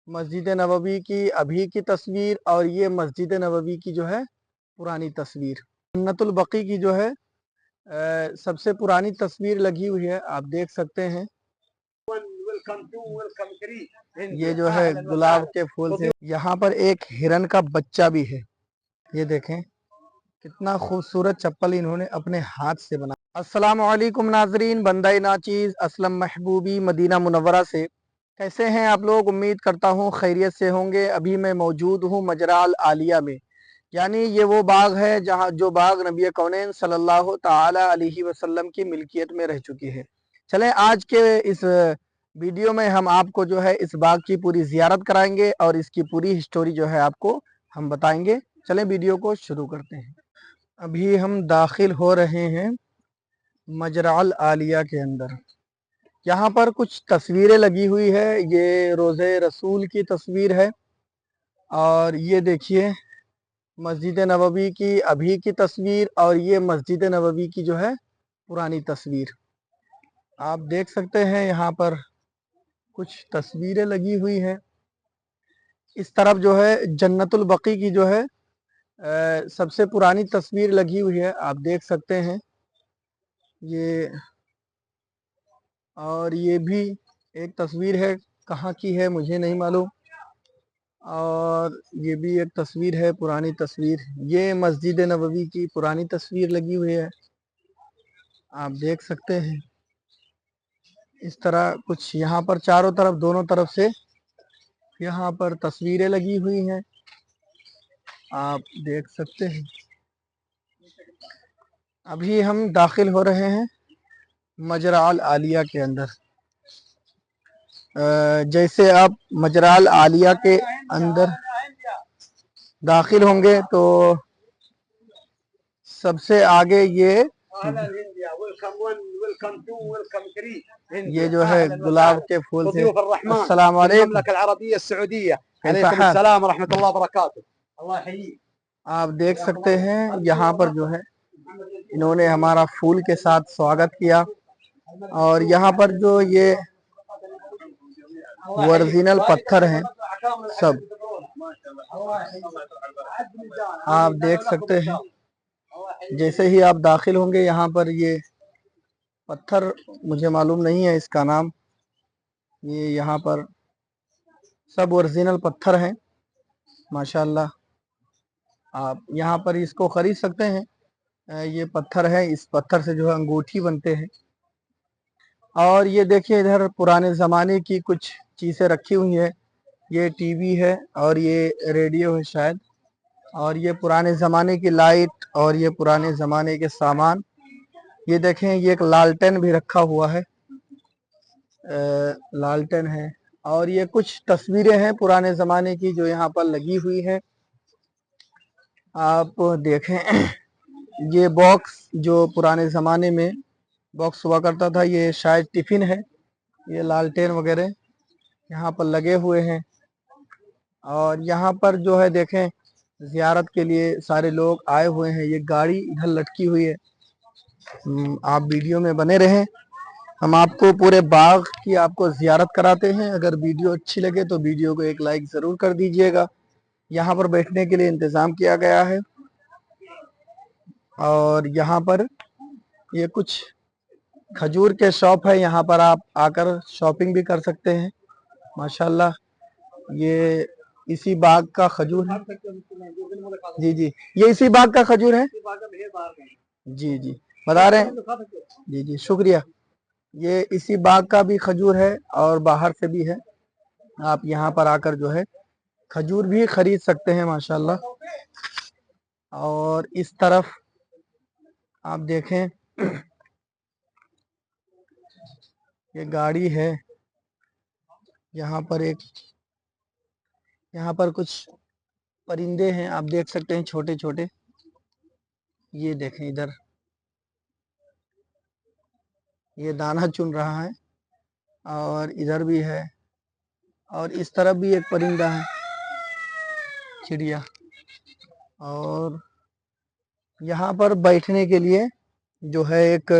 मस्जिद नबवी की अभी की तस्वीर और ये मस्जिद नबवी की जो है पुरानी तस्वीर। जन्नतुल बकी की जो है सबसे पुरानी तस्वीर लगी हुई है, आप देख सकते हैं। ये जो है गुलाब के फूल से, यहाँ पर एक हिरन का बच्चा भी है। ये देखें कितना खूबसूरत चप्पल इन्होंने अपने हाथ से बना। अस्सलाम वालेकुम नाजरीन, बंदाई नाचीज़ असलम महबूबी मदीना मुनव्वरा से कैसे हैं आप लोग। उम्मीद करता हूँ खैरियत से होंगे। अभी मैं मौजूद हूँ मजराल आलिया में, यानी ये वो बाग है जहाँ जो बाग नबी कौनैन सल्लल्लाहु ताला अलैहि वसल्लम की मिल्कियत में रह चुकी है। चलें आज के इस वीडियो में हम आपको जो है इस बाग की पूरी ज़ियारत कराएंगे और इसकी पूरी हिस्टोरी जो है आपको हम बताएंगे। चलें वीडियो को शुरू करते हैं। अभी हम दाखिल हो रहे हैं मजराल आलिया के अंदर। यहाँ पर कुछ तस्वीरें लगी हुई है। ये रोज़े रसूल की तस्वीर है और ये देखिए मस्जिद नबवी की अभी की तस्वीर और ये मस्जिद नबवी की जो है पुरानी तस्वीर। आप देख सकते हैं यहाँ पर कुछ तस्वीरें लगी हुई हैं। इस तरफ जो है जन्नतुल बकी की जो है सबसे पुरानी तस्वीर लगी हुई है, आप देख सकते हैं। ये और ये भी एक तस्वीर है, कहाँ की है मुझे नहीं मालूम। और ये भी एक तस्वीर है, पुरानी तस्वीर। ये मस्जिद नबवी की पुरानी तस्वीर लगी हुई है, आप देख सकते हैं। इस तरह कुछ यहाँ पर चारों तरफ दोनों तरफ से यहाँ पर तस्वीरें लगी हुई हैं, आप देख सकते हैं। अभी हम दाखिल हो रहे हैं मजराल आलिया के अंदर। जैसे आप मजराल आलिया के अंदर दाखिल होंगे तो सबसे आगे ये जो है गुलाब के फूल से। अस्सलाम वालेकुम। आप देख सकते हैं यहाँ पर जो है इन्होंने हमारा फूल के साथ स्वागत किया। और यहाँ पर जो ये ओरिजिनल पत्थर हैं सब, आप देख सकते हैं। जैसे ही आप दाखिल होंगे यहाँ पर ये पत्थर, मुझे मालूम नहीं है इसका नाम, ये यहाँ पर सब ओरिजिनल पत्थर हैं माशाल्लाह। आप यहाँ पर इसको खरीद सकते हैं। ये पत्थर है, इस पत्थर से जो है अंगूठी बनते हैं। और ये देखिए इधर पुराने ज़माने की कुछ चीज़ें रखी हुई है। ये टीवी है और ये रेडियो है शायद। और ये पुराने ज़माने की लाइट और ये पुराने ज़माने के सामान। ये देखें ये एक लालटेन भी रखा हुआ है, लालटेन है। और ये कुछ तस्वीरें हैं पुराने ज़माने की जो यहाँ पर लगी हुई है, आप देखें। ये बॉक्स जो पुराने ज़माने में बॉक्स हुआ करता था, ये शायद टिफ़िन है। ये लालटेन वगैरह यहाँ पर लगे हुए हैं। और यहाँ पर जो है देखें ज़ियारत के लिए सारे लोग आए हुए हैं। ये गाड़ी इधर लटकी हुई है। आप वीडियो में बने रहें, हम आपको पूरे बाग की आपको ज़ियारत कराते हैं। अगर वीडियो अच्छी लगे तो वीडियो को एक लाइक ज़रूर कर दीजिएगा। यहाँ पर बैठने के लिए इंतज़ाम किया गया है। और यहाँ पर ये कुछ खजूर के शॉप है, यहाँ पर आप आकर शॉपिंग भी कर सकते हैं माशाल्लाह। ये इसी बाग का खजूर है। जी जी, ये इसी बाग का खजूर है। जी जी, बता रहे हैं। जी जी, शुक्रिया। ये इसी बाग का भी खजूर है और बाहर से भी है। आप यहाँ पर आकर जो है खजूर भी खरीद सकते हैं माशाल्लाह। और इस तरफ आप देखें ये गाड़ी है। यहाँ पर यहाँ पर कुछ परिंदे हैं, आप देख सकते हैं छोटे छोटे। ये देखें इधर ये दाना चुन रहा है और इधर भी है और इस तरफ भी एक परिंदा है, चिड़िया। और यहाँ पर बैठने के लिए जो है एक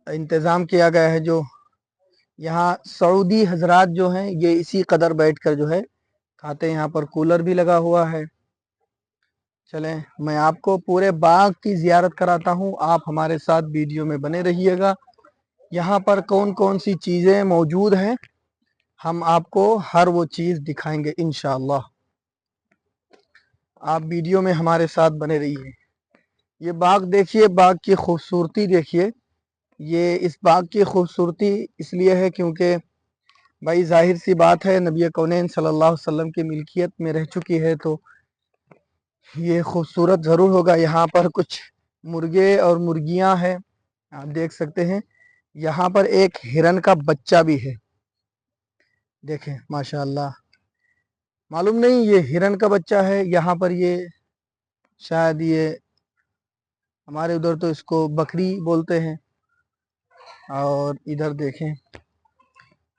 इंतज़ाम किया गया है। जो यहाँ सऊदी हजरात जो हैं ये इसी कदर बैठ कर जो है खाते हैं। यहाँ पर कूलर भी लगा हुआ है। चलें मैं आपको पूरे बाग की जियारत कराता हूँ, आप हमारे साथ वीडियो में बने रहिएगा। यहाँ पर कौन कौन सी चीज़ें मौजूद हैं हम आपको हर वो चीज़ दिखाएंगे इंशाअल्लाह। आप वीडियो में हमारे साथ बने रहिए। ये बाग देखिए, बाग की खूबसूरती देखिए। ये इस बाग की खूबसूरती इसलिए है क्योंकि भाई जाहिर सी बात है नबी कौनैन सल्लल्लाहु अलैहि वसल्लम की मिल्कियत में रह चुकी है तो ये खूबसूरत ज़रूर होगा। यहाँ पर कुछ मुर्गे और मुर्गियाँ हैं, आप देख सकते हैं। यहाँ पर एक हिरन का बच्चा भी है, देखें माशाअल्लाह। मालूम नहीं ये हिरन का बच्चा है। यहाँ पर ये शायद ये हमारे उधर तो इसको बकरी बोलते हैं। और इधर देखें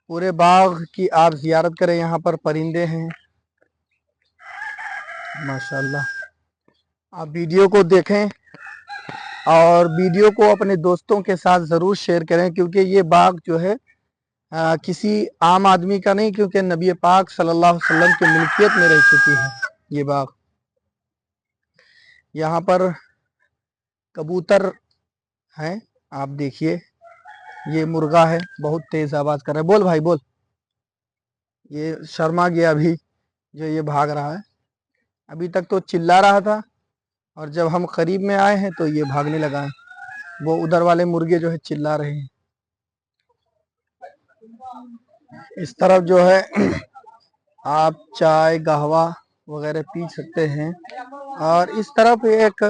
पूरे बाग की आप जियारत करें, यहाँ पर परिंदे हैं माशाअल्लाह। आप वीडियो को देखें और वीडियो को अपने दोस्तों के साथ ज़रूर शेयर करें क्योंकि ये बाग जो है किसी आम आदमी का नहीं, क्योंकि नबी पाक सल्लल्लाहु अलैहि वसल्लम की मिल्कियत में रह चुकी है ये बाग। यहाँ पर कबूतर हैं, आप देखिए। ये मुर्गा है, बहुत तेज आवाज कर रहा है। बोल भाई बोल। ये शर्मा गया अभी जो ये भाग रहा है। अभी तक तो चिल्ला रहा था और जब हम करीब में आए हैं तो ये भागने लगा है। वो उधर वाले मुर्गे जो है चिल्ला रहे हैं। इस तरफ जो है आप चाय कहवा वगैरह पी सकते हैं। और इस तरफ एक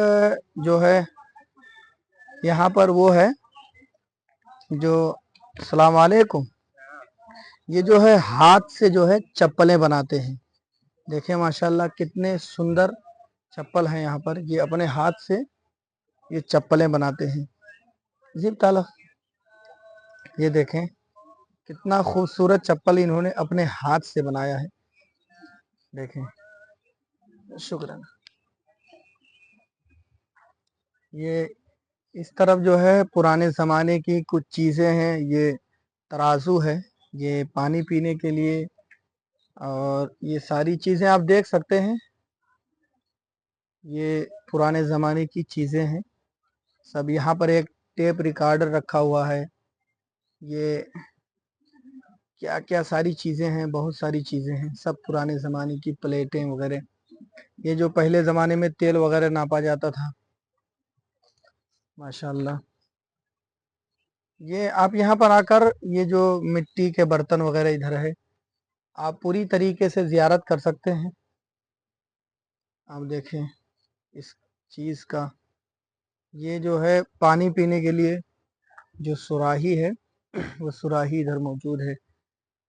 जो है यहाँ पर वो है जो अस्सलाम वालेकुम, ये जो है हाथ से जो है चप्पलें बनाते हैं। देखें माशाल्लाह कितने सुंदर चप्पल हैं। यहाँ पर ये अपने हाथ से ये चप्पलें बनाते हैं। जी ताला, ये देखें कितना खूबसूरत चप्पल इन्होंने अपने हाथ से बनाया है। देखें, शुक्रान। ये इस तरफ जो है पुराने ज़माने की कुछ चीज़ें हैं। ये तराजू है, ये पानी पीने के लिए, और ये सारी चीज़ें आप देख सकते हैं। ये पुराने ज़माने की चीज़ें हैं सब। यहाँ पर एक टेप रिकॉर्डर रखा हुआ है। ये क्या क्या सारी चीज़ें हैं, बहुत सारी चीज़ें हैं सब पुराने ज़माने की। प्लेटें वगैरह, ये जो पहले ज़माने में तेल वगैरह नापा जाता था माशाल्लाह। ये आप यहाँ पर आकर ये जो मिट्टी के बर्तन वगैरह इधर है, आप पूरी तरीके से ज़ियारत कर सकते हैं। आप देखें इस चीज़ का, ये जो है पानी पीने के लिए जो सुराही है वो सुराही इधर मौजूद है।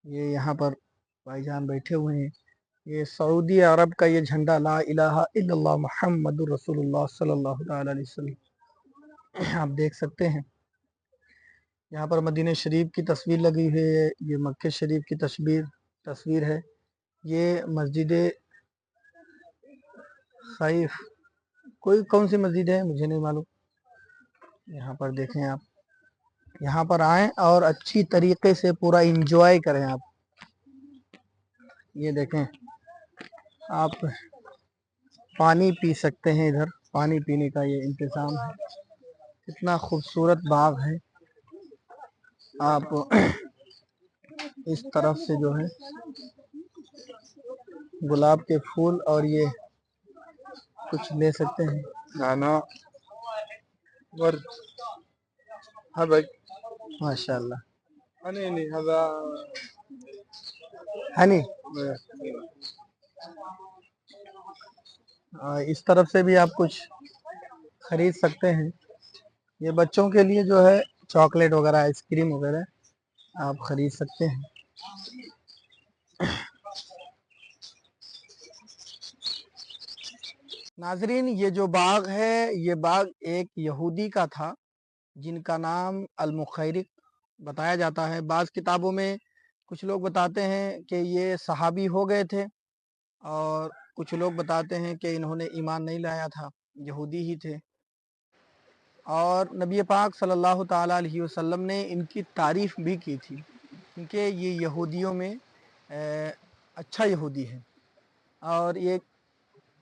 ये यहाँ पर भाईजान बैठे हुए हैं। ये सऊदी अरब का ये झंडा ला इलाहा इल्लल्लाह मुहम्मदुर रसूलुल्लाह सल्लल्लाहु अलैहि वसल्लम आप देख सकते हैं। यहाँ पर मदीने शरीफ की तस्वीर लगी हुई है। ये मक्के शरीफ की तस्वीर है। ये मस्जिद सैफ, कोई कौन सी मस्जिद है मुझे नहीं मालूम। यहाँ पर देखें आप, यहाँ पर आएँ और अच्छी तरीके से पूरा इंजॉय करें आप। ये देखें आप पानी पी सकते हैं, इधर पानी पीने का ये इंतज़ाम है। कितना खूबसूरत बाग है। आप इस तरफ से जो है गुलाब के फूल और ये कुछ ले सकते हैं। गाना ورد هذا माशाल्लाह। हनी هذا हनी। इस तरफ से भी आप कुछ खरीद सकते हैं। ये बच्चों के लिए जो है चॉकलेट वगैरह, आइसक्रीम वगैरह आप खरीद सकते हैं। नाजरीन, ये जो बाग है ये बाग एक यहूदी का था जिनका नाम अल-मुखैरिक बताया जाता है। बाज़ किताबों में कुछ लोग बताते हैं कि ये सहाबी हो गए थे और कुछ लोग बताते हैं कि इन्होंने ईमान नहीं लाया था, यहूदी ही थे। और नबी पाक सल्लल्लाहु ताला अलैहि वसल्लम ने इनकी तारीफ़ भी की थी। क्योंकि ये यहूदियों में अच्छा यहूदी है और ये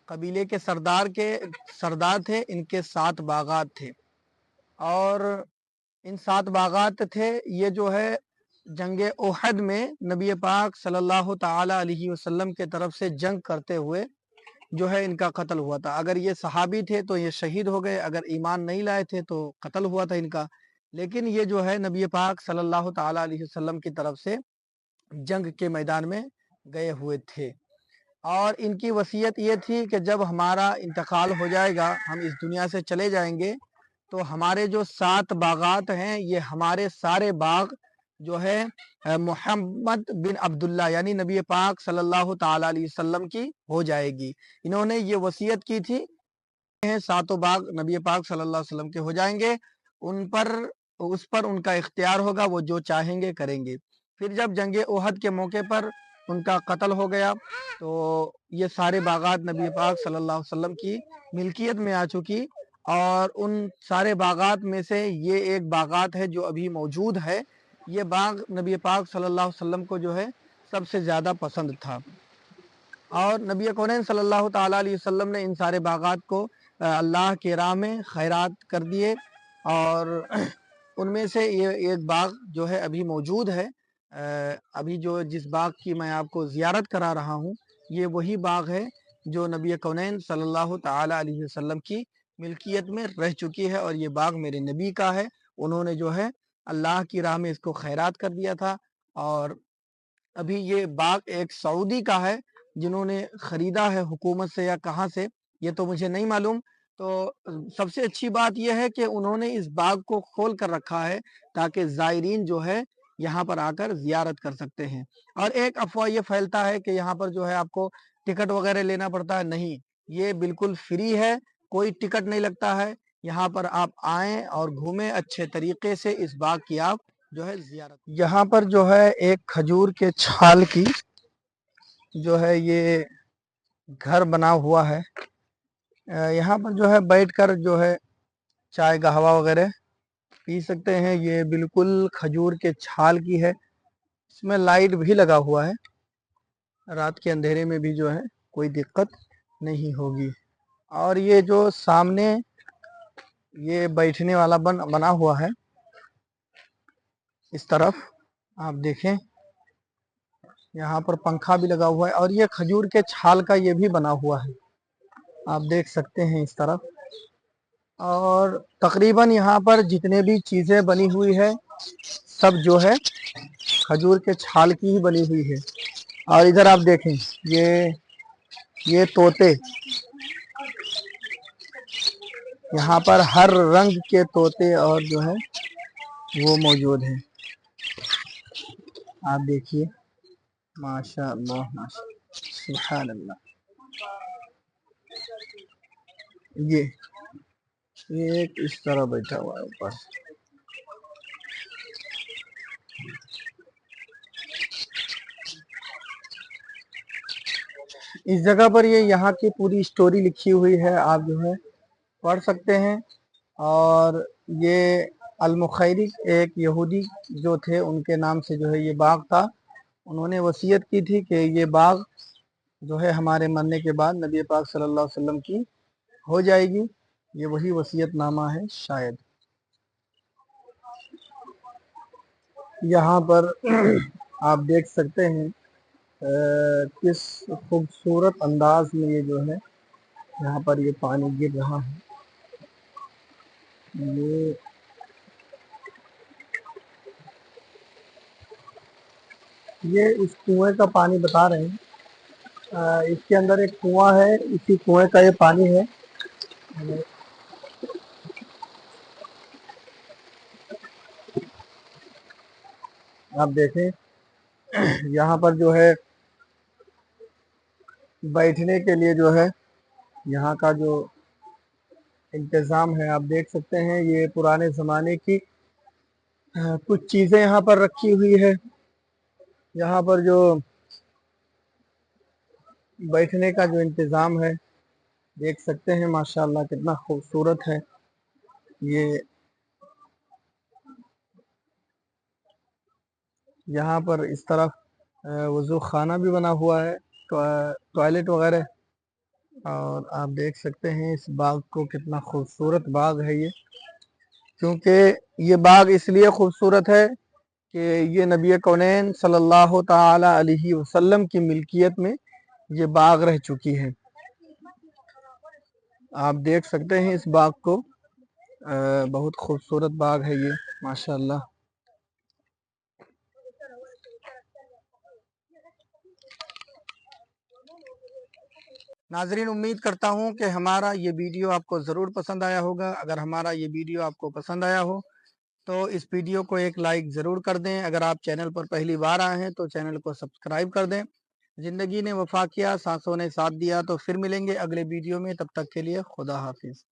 कबीले के सरदार थे। इनके 7 बागात थे और इन 7 बागात थे। ये जो है जंग ओहद में नबी पाक सल्लल्लाहु ताला अलैहि वसल्लम के तरफ से जंग करते हुए जो है इनका कत्ल हुआ था। अगर ये सहाबी थे तो ये शहीद हो गए, अगर ईमान नहीं लाए थे तो कत्ल हुआ था इनका। लेकिन ये जो है नबी पाक सल्लल्लाहु ताला अलैहि वसल्लम की तरफ से जंग के मैदान में गए हुए थे और इनकी वसीयत ये थी कि जब हमारा इंतकाल हो जाएगा, हम इस दुनिया से चले जाएंगे, तो हमारे जो 7 बागात हैं ये हमारे सारे बाग जो है मोहम्मद बिन अब्दुल्ला यानी नबी पाक सल्लल्लाहु ताला अलैहि वसल्लम की हो जाएगी। इन्होंने ये वसीयत की थी, सातों बाग नबी पाक सल्लल्लाहु अलैहि वसल्लम के हो जाएंगे, उस पर उनका इख्तियार होगा, वो जो चाहेंगे करेंगे। फिर जब जंग ओहद के मौके पर उनका कत्ल हो गया तो ये सारे बागात नबी पाक सल्लल्लाहु अलैहि वसल्लम की मिल्कियत में आ चुकी और उन सारे बागात में से ये एक बागात है जो अभी मौजूद है। ये बाग नबी पाक सल्लल्लाहु अलैहि वसल्लम को जो है सबसे ज़्यादा पसंद था और नबी कौनैन सल्लल्लाहु ताला अलैहि वसल्लम ने इन सारे बागात को अल्लाह के राह में खैरात कर दिए और उनमें से ये एक बाग जो है अभी मौजूद है। अभी जो जिस बाग की मैं आपको ज़ियारत करा रहा हूँ ये वही बाग है जो नबी कौनैन सल्लल्लाहु ताला अलैहि वसल्लम की मिल्कियत में रह चुकी है और ये बाग मेरे नबी का है। उन्होंने जो है अल्लाह की राह में इसको खैरात कर दिया था और अभी ये बाग एक सऊदी का है जिन्होंने खरीदा है हुकूमत से या कहाँ से, ये तो मुझे नहीं मालूम। तो सबसे अच्छी बात यह है कि उन्होंने इस बाग को खोल कर रखा है ताकि ज़ायरीन जो है यहाँ पर आकर ज़ियारत कर सकते हैं। और एक अफवाह ये फैलता है कि यहाँ पर जो है आपको टिकट वगैरह लेना पड़ता है, नहीं, ये बिल्कुल फ्री है, कोई टिकट नहीं लगता है। यहाँ पर आप आएँ और घूमें अच्छे तरीके से, इस बाग की आप जो है ज़ियारत। यहाँ पर जो है एक खजूर के छाल की जो है ये घर बना हुआ है। यहाँ पर जो है बैठकर जो है चाय कहवा वगैरह पी सकते हैं। ये बिल्कुल खजूर के छाल की है, इसमें लाइट भी लगा हुआ है, रात के अंधेरे में भी जो है कोई दिक्कत नहीं होगी। और ये जो सामने ये बैठने वाला बना हुआ है, इस तरफ आप देखें यहाँ पर पंखा भी लगा हुआ है और ये खजूर के छाल का ये भी बना हुआ है, आप देख सकते हैं इस तरफ। और तकरीबन यहाँ पर जितने भी चीज़ें बनी हुई है सब जो है खजूर के छाल की ही बनी हुई है। और इधर आप देखें ये तोते, यहाँ पर हर रंग के तोते और जो है वो मौजूद हैं। आप देखिए माशाअल्लाह माशाअल्लाह सुभान अल्लाह। ये एक इस तरह बैठा हुआ है ऊपर। इस जगह पर ये यहाँ की पूरी स्टोरी लिखी हुई है, आप जो है पढ़ सकते हैं। और ये अल-मुखैरी एक यहूदी जो थे उनके नाम से जो है ये बाग था। उन्होंने वसीयत की थी कि ये बाग जो है हमारे मरने के बाद नबी पाक सल्लल्लाहु अलैहि वसल्लम की हो जाएगी। ये वही वसीयतनामा है शायद। यहाँ पर आप देख सकते हैं किस खूबसूरत अंदाज में ये जो है यहाँ पर ये पानी गिर रहा है। ये इस कुएं का पानी बता रहे हैं। इसके अंदर एक कुआं है, इसी कुएं का ये पानी है। आप देखें यहाँ पर जो है बैठने के लिए जो है यहाँ का जो इंतज़ाम है आप देख सकते हैं। ये पुराने ज़माने की कुछ चीज़ें यहाँ पर रखी हुई है। यहाँ पर जो बैठने का जो इंतज़ाम है देख सकते हैं, माशाअल्लाह कितना खूबसूरत है। यहाँ पर इस तरफ वज़ू खाना भी बना हुआ है, टॉयलेट वगैरह। और आप देख सकते हैं इस बाग को, कितना खूबसूरत बाग है ये। क्योंकि ये बाग इसलिए खूबसूरत है कि ये नबी कौनैन सल्लल्लाहु ताला अलैहि वसल्लम की मिल्कियत में ये बाग रह चुकी है। आप देख सकते हैं इस बाग को, बहुत खूबसूरत बाग है ये माशाल्लाह। नाजरीन, उम्मीद करता हूँ कि हमारा ये वीडियो आपको ज़रूर पसंद आया होगा। अगर हमारा ये वीडियो आपको पसंद आया हो तो इस वीडियो को एक लाइक ज़रूर कर दें। अगर आप चैनल पर पहली बार आए हैं तो चैनल को सब्सक्राइब कर दें। ज़िंदगी ने वफा किया, सांसों ने साथ दिया। तो फिर मिलेंगे अगले वीडियो में, तब तक के लिए खुदा हाफिज़।